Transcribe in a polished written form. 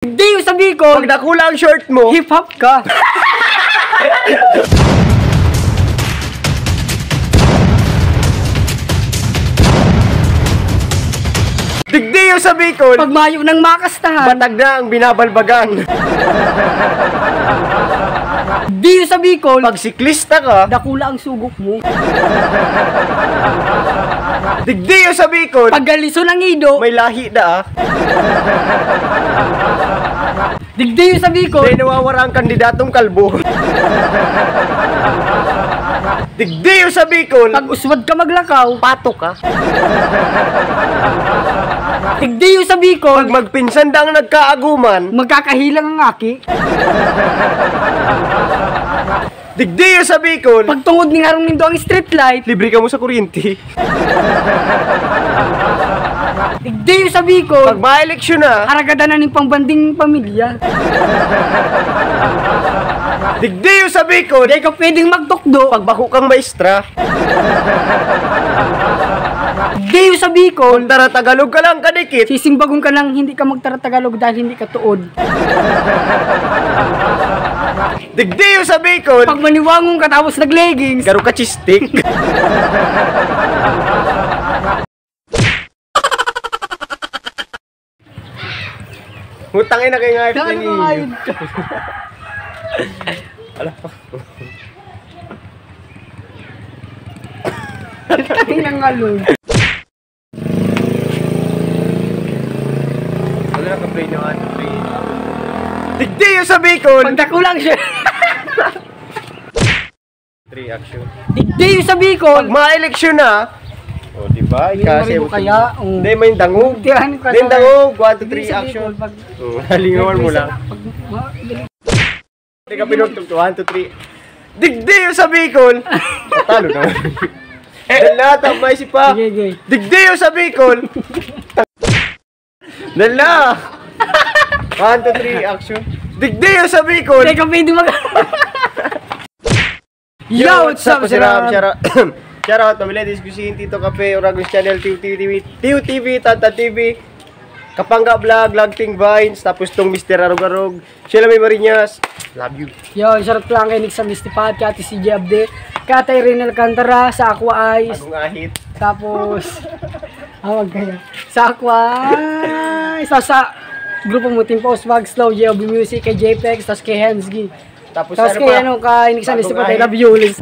Hindi yung sabi ko, Pag nakula ang short mo, hip-hop ka. digdi yung sa Bicol, Pag mayo ng makastahan, batag na ang binabalbagan. hindi yung sabi ko, Pag siklista ka, dakula ang sugok mo. digdi yung sa Bicol, Pag galiso ng ido, may lahi na digdi yung sabi ko, May nawawara ang kandidatong kalbo. digdi yung sa Bicol, pag uswad ka maglakaw, pato ka. digdi yung sabi ko, Pag magpinsan dang nagkaaguman, magkakahilang ang aki. digdi yung sa Bicol, Pag tungod ni harong nindo ang street light, libre ka mo sa kuryente. digdi yung sabi ko, Pag ma-eleksyon na, haragada na ng pangbanding pamilya. digdi yung sa Bicol, Hindi ka pwedeng magtukdo. pag bako kang maestra, Digdi yung sabi ko, kung tara Tagalog ka lang kadikit, sisimbagon ka lang hindi ka magtaratagalog dahil hindi ka tuod. digdi yung sa Bicol, Pag maniwangong ka tapos nag-leggings, garo ka chistik. Hutangin na kayo nga Saan ko ngayon ka? Tangin ang alon. Wala na ka-play nyo nga, digdi yung sa Bicol, Pagdakulang siya. 3 action. Digdi yung sabi ko, Pag ma-eleksyon na, o diba, Kasi mo kaya, hindi, may dangog. Tirahan ko Hindi, dangog, 1, 2, Digdi 3 sa action. Bicol, pag- Halingawan mo lang. Pag- Hindi ka pinutog, 1, 2, 3. Digdi yung sa Bicol, patalo na. Dala, tamay si pa. Sige, sige. Digdi yung sa Bicol. Dala. 1, 2, 3 action. Digdi yung sa Bicol. Hindi ka pwede mag- Yo, what's up, Siram? Shout out, pamilya, diskusihin Tito Cafe, Oragos Channel, Tiw TV, Tanta TV, Kapangga Vlog, Lagting Vines, tapos tong Mr. Arog-Arog, Sheila May Marinas, love you. Yo, sarap lang kay Nick sa Mistipad, kati si Jabde, kati Rin Alcantara, sa Aqua Ice, Agong ahit. tapos, awag kaya, sa Aqua Ice, tapos sa grupo mo, Team Post, Mag Slow, JOB Music, kay JPEX, tapos kay Hensgy. Tapos Tapos ano kay pa? ano, kay Nick sa Bagong Mistipad, I ahit. love you, Liz.